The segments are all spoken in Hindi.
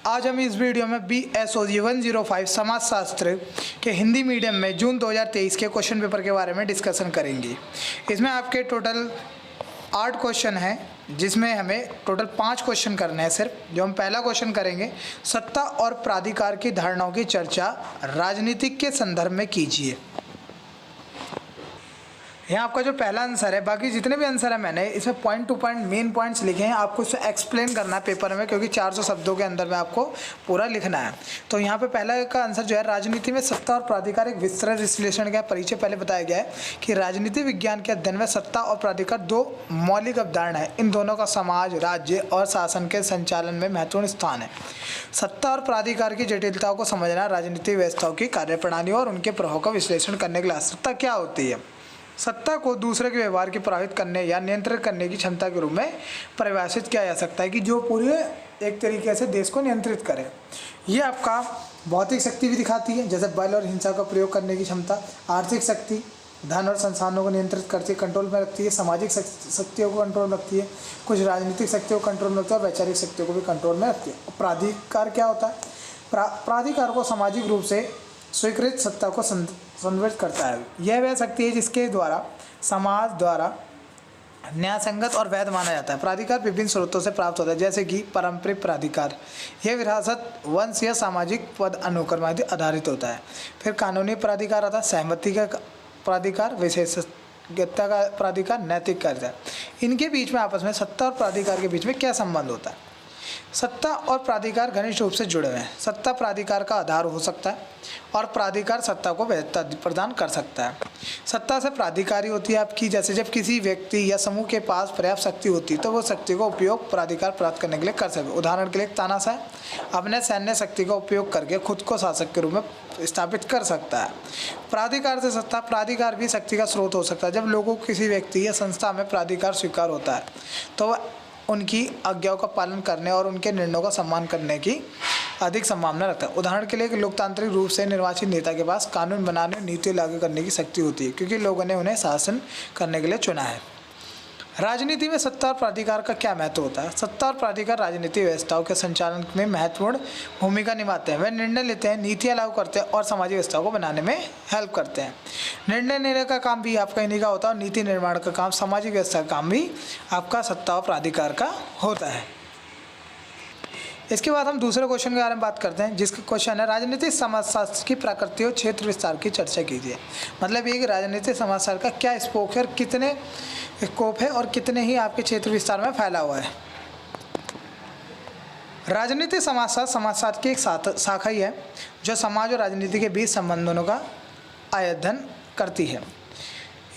आज हम इस वीडियो में BSOG 105 समाजशास्त्र के हिंदी मीडियम में जून 2023 के क्वेश्चन पेपर के बारे में डिस्कशन करेंगे। इसमें आपके टोटल 8 क्वेश्चन हैं, जिसमें हमें टोटल 5 क्वेश्चन करने हैं सिर्फ। जो हम पहला क्वेश्चन करेंगे, सत्ता और प्राधिकार की धारणाओं की चर्चा राजनीतिक के संदर्भ में कीजिए। यहाँ आपका जो पहला आंसर है, बाकी जितने भी आंसर है मैंने इसमें point two point main points लिखे हैं। आपको इसे एक्सप्लेन करना है पेपर में, क्योंकि 400 शब्दों के अंदर में आपको पूरा लिखना है। तो यहाँ पे पहला का आंसर जो है, राजनीति में सत्ता और प्राधिकार एक विस्तृत विश्लेषण का परिचय पहले बताया गया है कि राजनीति विज्ञान के अध्ययन में सत्ता और प्राधिकार दो मौलिक अवधारणा है। इन दोनों का समाज, राज्य और शासन के संचालन में महत्वपूर्ण स्थान है। सत्ता और प्राधिकार की जटिलताओं को समझना राजनीतिक व्यवस्थाओं की कार्यप्रणाली और उनके प्रभाव का विश्लेषण करने के लिए। सत्ता क्या होती है? सत्ता को दूसरे के व्यवहार की प्रभावित करने या नियंत्रित करने की क्षमता के रूप में परिभाषित किया जा सकता है कि जो पूरे एक तरीके से देश को नियंत्रित करे। ये आपका भौतिक शक्ति भी दिखाती है, जैसे बल और हिंसा का प्रयोग करने की क्षमता। आर्थिक शक्ति धन और संसाधनों को नियंत्रित करती है, कंट्रोल में रखती है। सामाजिक शक्तियों को कंट्रोल में रखती है। कुछ राजनीतिक शक्तियों को कंट्रोल में रखती है और वैचारिक शक्तियों को भी कंट्रोल में रखती है। प्राधिकार क्या होता है? प्राधिकार को सामाजिक रूप से स्वीकृत सत्ता को संदर्भित करता है। यह वह शक्ति है जिसके द्वारा समाज द्वारा न्यायसंगत और वैध माना जाता है। प्राधिकार विभिन्न स्रोतों से प्राप्त होता है, जैसे कि पारंपरिक प्राधिकार, यह विरासत, वंश या सामाजिक पद अनुक्रम आदि आधारित होता है। फिर कानूनी प्राधिकार आता है, सहमति का प्राधिकार, विशेषज्ञता का प्राधिकार, नैतिक कार्य। इनके बीच में आपस में सत्ता और प्राधिकार के बीच में क्या संबंध होता है? सत्ता और प्राधिकार घनिष्ठ रूप से जुड़े हुए हैं। सत्ता प्राधिकार का आधार हो सकता है और प्राधिकार सत्ता को वैधता प्रदान कर सकता है। सत्ता से प्राधिकारी होती है आपकी, जैसे जब किसी व्यक्ति या समूह के पास पर्याप्त शक्ति होती है तो वो शक्ति का उपयोग प्राधिकार प्राप्त करने के लिए कर सकते। उदाहरण के लिए तानाशाह अपने सैन्य शक्ति का उपयोग करके खुद को शासक के रूप में स्थापित कर सकता है। प्राधिकार से सत्ता, प्राधिकार भी शक्ति का स्रोत हो सकता है। जब लोगों को किसी व्यक्ति या संस्था में प्राधिकार स्वीकार होता है तो वह उनकी आज्ञाओं का पालन करने और उनके निर्णयों का सम्मान करने की अधिक संभावना रखता है। उदाहरण के लिए लोकतांत्रिक रूप से निर्वाचित नेता के पास कानून बनाने और नीति लागू करने की शक्ति होती है, क्योंकि लोगों ने उन्हें शासन करने के लिए चुना है। राजनीति में सत्ता और प्राधिकार का क्या महत्व होता है? सत्ता और प्राधिकार राजनीतिक व्यवस्थाओं के संचालन में महत्वपूर्ण भूमिका निभाते हैं। वे निर्णय लेते हैं, नीतियाँ लागू करते हैं और सामाजिक व्यवस्था को बनाने में हेल्प करते हैं। निर्णय लेने का काम भी आपका इन्हीं का होता है और नीति निर्माण का काम, सामाजिक व्यवस्था का काम भी आपका सत्ता और प्राधिकार का होता है। इसके बाद हम दूसरे क्वेश्चन के बारे में बात करते हैं, जिसका क्वेश्चन है, राजनीतिक समाजशास्त्र की प्रकृति और क्षेत्र विस्तार की चर्चा कीजिए। मतलब ये कि राजनीतिक समाजशास्त्र का क्या स्कोप है और कितने स्कोप है और कितने ही आपके क्षेत्र विस्तार में फैला हुआ है। राजनीतिक समाजशास्त्र समाजशास्त्र की एक शाखा ही है जो समाज और राजनीति के बीच संबंधों का अध्ययन करती है।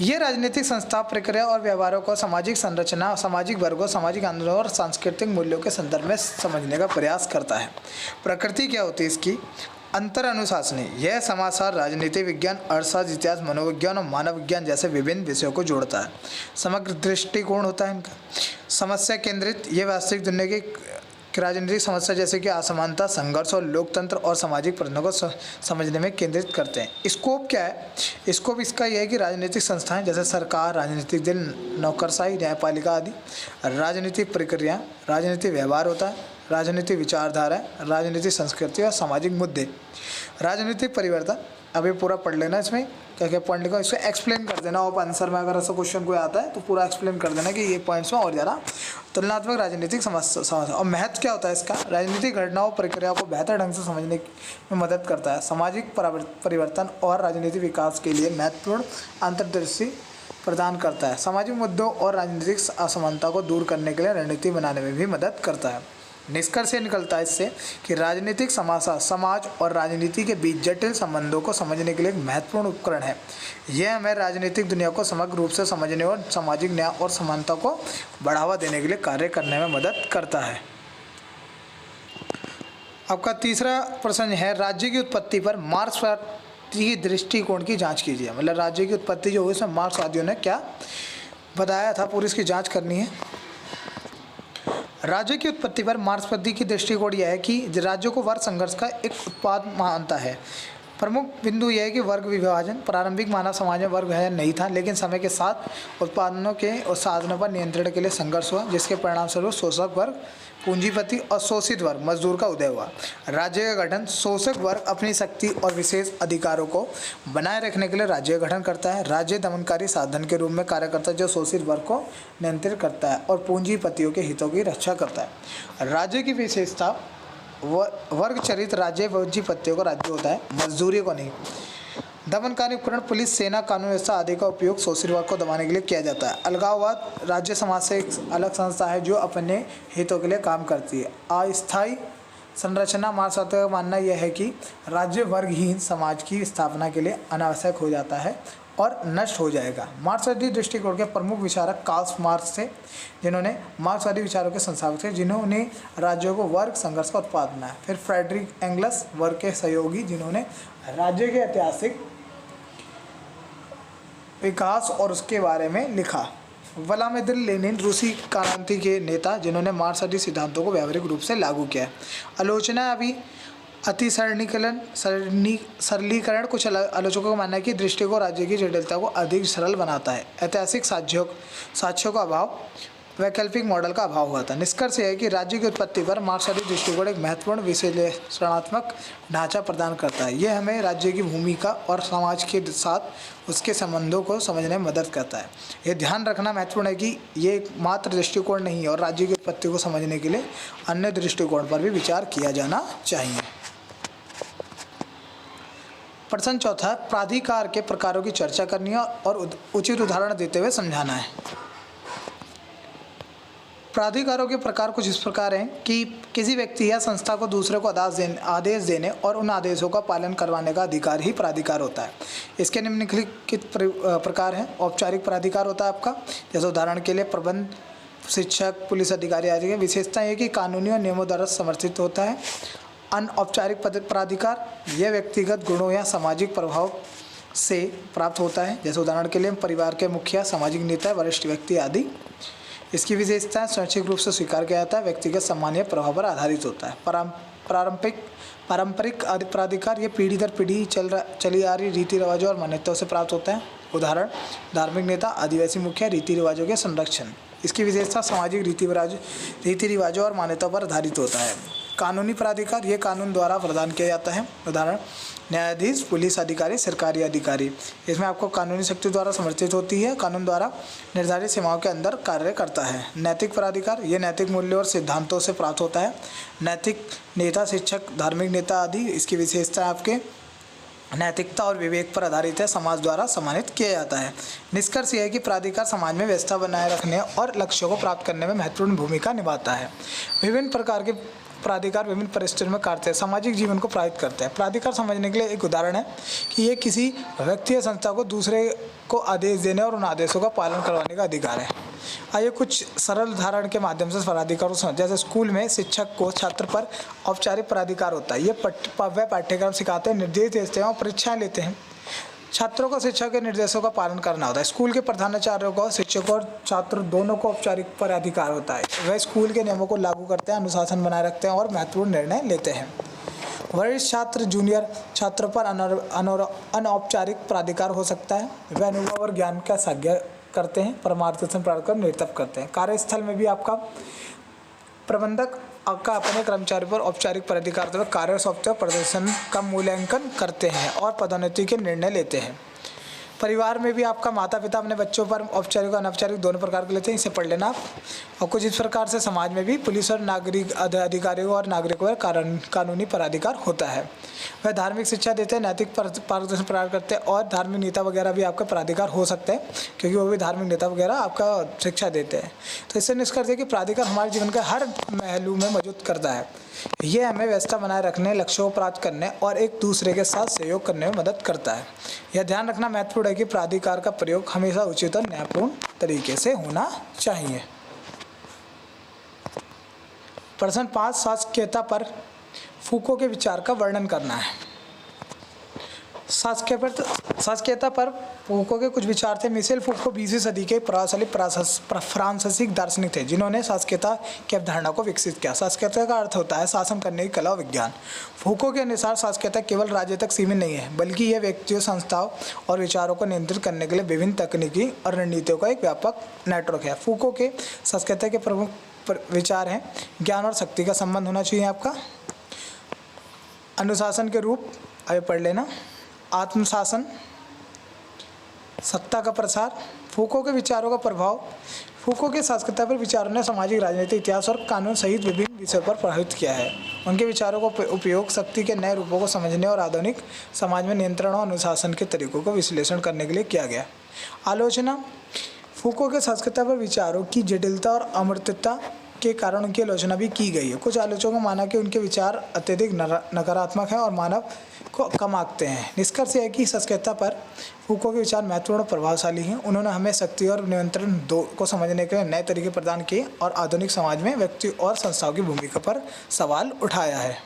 ये राजनीतिक संस्था, प्रक्रिया और व्यवहारों को सामाजिक संरचना, सामाजिक वर्गों, सामाजिक आंदोलनों और सांस्कृतिक मूल्यों के संदर्भ में समझने का प्रयास करता है। प्रकृति क्या होती है इसकी? अंतर अनुशासनी। यह समाजशास्त्र, राजनीति विज्ञान, अर्थशास्त्र, इतिहास, मनोविज्ञान और मानव विज्ञान जैसे विभिन्न विषयों को जोड़ता है। समग्र दृष्टिकोण होता है इनका। समस्या केंद्रित। ये वास्तविक दुनिया की राजनीतिक समस्या जैसे कि असमानता, संघर्ष और लोकतंत्र और सामाजिक प्रश्नों को समझने में केंद्रित करते हैं। स्कोप क्या है? स्कोप इसका यह है कि राजनीतिक संस्थाएं जैसे सरकार, राजनीतिक दल, नौकरशाही, न्यायपालिका आदि, राजनीतिक प्रक्रिया, राजनीतिक व्यवहार होता है, राजनीतिक विचारधारा, राजनीतिक संस्कृति और सामाजिक मुद्दे, राजनीतिक परिवर्तन। अभी पूरा पढ़ लेना, इसमें क्या क्या पॉइंट लिखा, इसको एक्सप्लेन कर देना। और आंसर में अगर ऐसा क्वेश्चन कोई आता है तो पूरा एक्सप्लेन कर देना कि ये पॉइंट्स में और ज़्यादा। तुलनात्मक राजनीतिक समस्या और महत्व क्या होता है इसका? राजनीतिक घटनाओं, प्रक्रियाओं को बेहतर ढंग से समझने में मदद करता है। सामाजिक परिवर्तन और राजनीतिक विकास के लिए महत्वपूर्ण अंतर्दृष्टि प्रदान करता है। सामाजिक मुद्दों और राजनीतिक असमानता को दूर करने के लिए रणनीति बनाने में भी मदद करता है। निष्कर्ष निकलता है इससे कि राजनीतिक समाजशास्त्र समाज और राजनीति के बीच जटिल संबंधों को समझने के लिए एक महत्वपूर्ण उपकरण है। यह हमें राजनीतिक दुनिया को समग्र रूप से समझने और सामाजिक न्याय और समानता को बढ़ावा देने के लिए कार्य करने में मदद करता है। आपका तीसरा प्रश्न है, राज्य की उत्पत्ति पर मार्क्सवादी दृष्टिकोण की जाँच कीजिए। मतलब राज्य की उत्पत्ति जो हुई उसमें मार्क्सवादियों ने क्या बताया था, पूरी इसकी जाँच करनी है। राज्य की उत्पत्ति पर मार्क्सवादी की दृष्टिकोण यह है कि राज्यों को वर्ग संघर्ष का एक उत्पाद मानता है। प्रमुख बिंदु यह है कि वर्ग विभाजन, प्रारंभिक मानव समाज में वर्ग विभाजन नहीं था, लेकिन समय के साथ उत्पादनों के और साधनों पर नियंत्रण के लिए संघर्ष हुआ, जिसके परिणामस्वरूप शोषक वर्ग पूंजीपति और शोषित वर्ग मजदूर का उदय हुआ। राज्य का गठन, शोषक वर्ग अपनी शक्ति और विशेष अधिकारों को बनाए रखने के लिए राज्य का गठन करता है। राज्य दमनकारी साधन के रूप में कार्य करता है जो शोषित वर्ग को नियंत्रित करता है और पूंजीपतियों के हितों की रक्षा करता है। राज्य की विशेषता, वर्ग चरित राज्य पूंजीपतियों का राज्य होता है, मजदूरी को नहीं। दमनकारी उपकरण, पुलिस, सेना, कानून व्यवस्था आदि का उपयोग शोषित वर्ग को दबाने के लिए किया जाता है। अलगाववाद, राज्य समाज से एक अलग संस्था है जो अपने हितों के लिए काम करती है। अस्थायी संरचना, मार्क्सवाद का मानना यह है कि राज्य वर्गहीन समाज की स्थापना के लिए अनावश्यक हो जाता है और नष्ट हो जाएगा। मार्क्सवादी दृष्टिकोण के प्रमुख विचारक कार्ल मार्क्स थे, जिन्होंने मार्क्सवादी विचारों के संस्थापक थे, जिन्होंने राज्यों को वर्ग संघर्ष का उत्पाद बनाया। फिर फ्रेडरिक एंगल्स, वर्ग के सहयोगी, जिन्होंने राज्य के ऐतिहासिक विकास और उसके बारे में लिखा। व्लादिमीर लेनिन, रूसी क्रांति के नेता, जिन्होंने मार्क्सवादी सिद्धांतों को व्यावहारिक रूप से लागू किया। आलोचना अभी सरलीकरण, कुछ आलोचकों का मानना है कि दृष्टिकोण राज्य की जटिलता को अधिक सरल बनाता है। ऐतिहासिक साक्ष्यों का अभाव, वैकल्पिक मॉडल का अभाव हुआ था। निष्कर्ष यह है कि राज्य की उत्पत्ति पर मार्क्सवादी दृष्टिकोण एक महत्वपूर्ण विश्लेषणात्मक ढांचा प्रदान करता है। यह हमें राज्य की भूमिका और समाज के साथ उसके संबंधों को समझने में मदद करता है। यह ध्यान रखना महत्वपूर्ण है कि ये एक मात्र दृष्टिकोण नहीं है और राज्य की उत्पत्ति को समझने के लिए अन्य दृष्टिकोण पर भी विचार किया जाना चाहिए। प्रश्न चौथा, प्राधिकार के प्रकारों की चर्चा करनी है और उचित उदाहरण देते हुए समझाना है। प्राधिकारों के प्रकार कुछ इस प्रकार हैं कि किसी व्यक्ति या संस्था को दूसरे को आदेश देने और उन आदेशों का पालन करवाने का अधिकार ही प्राधिकार होता है। इसके निम्नलिखित प्रकार हैं। औपचारिक प्राधिकार होता है आपका, जैसे उदाहरण के लिए प्रबंध, शिक्षक, पुलिस अधिकारी आदि की विशेषता है कि कानूनी और नियमों द्वारा समर्थित होता है। अनौपचारिक प्राधिकार, यह व्यक्तिगत गुणों या सामाजिक प्रभाव से प्राप्त होता है, जैसे उदाहरण के लिए परिवार के मुखिया, सामाजिक नेता, वरिष्ठ व्यक्ति आदि। इसकी विशेषता स्वैच्छिक रूप से स्वीकार किया जाता है, व्यक्तिगत सम्मान या प्रभाव पर आधारित होता है। पारंपरिक प्राधिकार, ये पीढ़ी दर पीढ़ी चली आ रही रीति रिवाजों और मान्यताओं से प्राप्त होता है, उदाहरण धार्मिक नेता, आदिवासी मुखिया, रीति रिवाजों के संरक्षण। इसकी विशेषता सामाजिक रीति रिवाजों और मान्यताओं पर आधारित होता है। कानूनी प्राधिकार, ये कानून द्वारा प्रदान किया जाता है, उदाहरण न्यायाधीश, पुलिस अधिकारी, सरकारी अधिकारी। इसमें आपको कानूनी शक्ति द्वारा समर्थित होती है, कानून द्वारा निर्धारित सीमाओं के अंदर कार्य करता है। नैतिक प्राधिकार, ये नैतिक मूल्यों और सिद्धांतों से प्राप्त होता है, नैतिक नेता, शिक्षक, धार्मिक नेता आदि। इसकी विशेषता आपके नैतिकता और विवेक पर आधारित है, समाज द्वारा सम्मानित किया जाता है। निष्कर्ष यह है कि प्राधिकार समाज में व्यवस्था बनाए रखने और लक्ष्यों को प्राप्त करने में महत्वपूर्ण भूमिका निभाता है। विभिन्न प्रकार के प्राधिकार विभिन्न परिस्थितियों में कार्य सामाजिक जीवन को प्रभावित करते हैं। प्राधिकार समझने के लिए एक उदाहरण है कि ये किसी व्यक्ति या संस्था को दूसरे को आदेश देने और उन आदेशों का पालन करवाने का अधिकार है। आइए कुछ सरल उदाहरण के माध्यम से प्राधिकार को समझ। जैसे स्कूल में शिक्षक को छात्र पर औपचारिक प्राधिकार होता है, ये वह पाठ्यक्रम सिखाते हैं, निर्देश देते हैं और परीक्षाएं लेते हैं। छात्रों को शिक्षक के निर्देशों का पालन करना होता है। स्कूल के प्रधानाचार्यों को शिक्षक और छात्र दोनों को औपचारिक प्राधिकार होता है, वह स्कूल के नियमों को लागू करते हैं, अनुशासन बनाए रखते हैं और महत्वपूर्ण निर्णय लेते हैं। वरिष्ठ छात्र जूनियर छात्रों पर अनौपचारिक प्राधिकार हो सकता है, वह अनुभव और ज्ञान का साझा करते हैं, मार्गदर्शन प्राप्त कर नेतृत्व करते हैं। कार्यस्थल में भी आपका प्रबंधक का अपने कर्मचारी पर औपचारिक प्राधिकार कार्य सौंपते, प्रदर्शन का मूल्यांकन करते हैं और पदोन्नति के निर्णय लेते हैं। परिवार में भी आपका माता पिता अपने बच्चों पर औपचारिक और अनौपचारिक दोनों प्रकार के लेते हैं, इसे पढ़ लेना आप। और कुछ इस प्रकार से समाज में भी पुलिस और नागरिक अधिकारियों और नागरिकों पर कानूनी प्राधिकार होता है। वह धार्मिक शिक्षा देते हैं, नैतिक मार्गदर्शन प्रदान करते हैं और धार्मिक नेता वगैरह भी आपका प्राधिकार हो सकते हैं, क्योंकि वो भी धार्मिक नेता वगैरह आपका शिक्षा देते हैं। तो इससे निष्कर्ष है कि प्राधिकार हमारे जीवन के हर पहलू में मौजूद करता है। ये हमें व्यवस्था बनाए रखने, लक्ष्यों को प्राप्त करने और एक दूसरे के साथ सहयोग करने में मदद करता है। यह ध्यान रखना महत्वपूर्ण है कि प्राधिकार का प्रयोग हमेशा उचित और न्यायपूर्ण तरीके से होना चाहिए। प्रश्न 5, शासकीयता पर फूको के विचार का वर्णन करना है। शासकीयता पर फूको के कुछ विचार थे। मिशेल फूको 20वीं सदी के प्रभावशाली फ्रांसीसी दार्शनिक थे, जिन्होंने शासकीयता की अवधारणा को विकसित किया। शासकीयता का अर्थ होता है शासन करने की कला और विज्ञान। फूको के अनुसार शासकीयता केवल राज्य तक सीमित नहीं है, बल्कि यह व्यक्तियों, संस्थाओं और विचारों को नियंत्रित करने के लिए विभिन्न तकनीकी और रणनीतियों का एक व्यापक नेटवर्क है। फूको के शासकीयता के प्रमुख विचार हैं। ज्ञान और शक्ति का संबंध होना चाहिए आपका। अनुशासन के रूप अभी पढ़ लेना। आत्मशासन, सत्ता का प्रसार, फूको के विचारों का प्रभाव। फूको के सांस्कृतिक पर विचारों ने सामाजिक, राजनीतिक, इतिहास और कानून सहित विभिन्न विषयों पर प्रभावित किया है। उनके विचारों का उपयोग शक्ति के नए रूपों को समझने और आधुनिक समाज में नियंत्रण और अनुशासन के तरीकों को विश्लेषण करने के लिए किया गया। आलोचना, फूको के सांस्कृतिक पर विचारों की जटिलता और अमूर्तता के कारण उनकी आलोचना भी की गई है। कुछ आलोचकों का माना कि उनके विचार अत्यधिक नकारात्मक हैं और मानव को कम आंकते हैं। निष्कर्ष यह है कि सांस्कृतिकता पर फूको के विचार महत्वपूर्ण और प्रभावशाली हैं। उन्होंने हमें शक्ति और नियंत्रण दो को समझने के नए तरीके प्रदान किए और आधुनिक समाज में व्यक्ति और संस्थाओं की भूमिका पर सवाल उठाया है।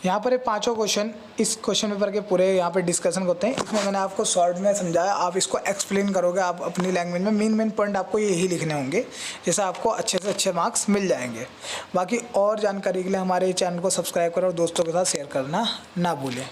यहाँ पर ये पांचों क्वेश्चन इस क्वेश्चन पेपर के पूरे यहाँ पे डिस्कशन होते हैं। इसमें मैंने आपको शॉर्ट में समझाया, आप इसको एक्सप्लेन करोगे आप अपनी लैंग्वेज में। मेन पॉइंट आपको यही लिखने होंगे, जैसे आपको अच्छे से अच्छे मार्क्स मिल जाएंगे। बाकी और जानकारी के लिए हमारे चैनल को सब्सक्राइब करो और दोस्तों के साथ शेयर करना ना भूलें।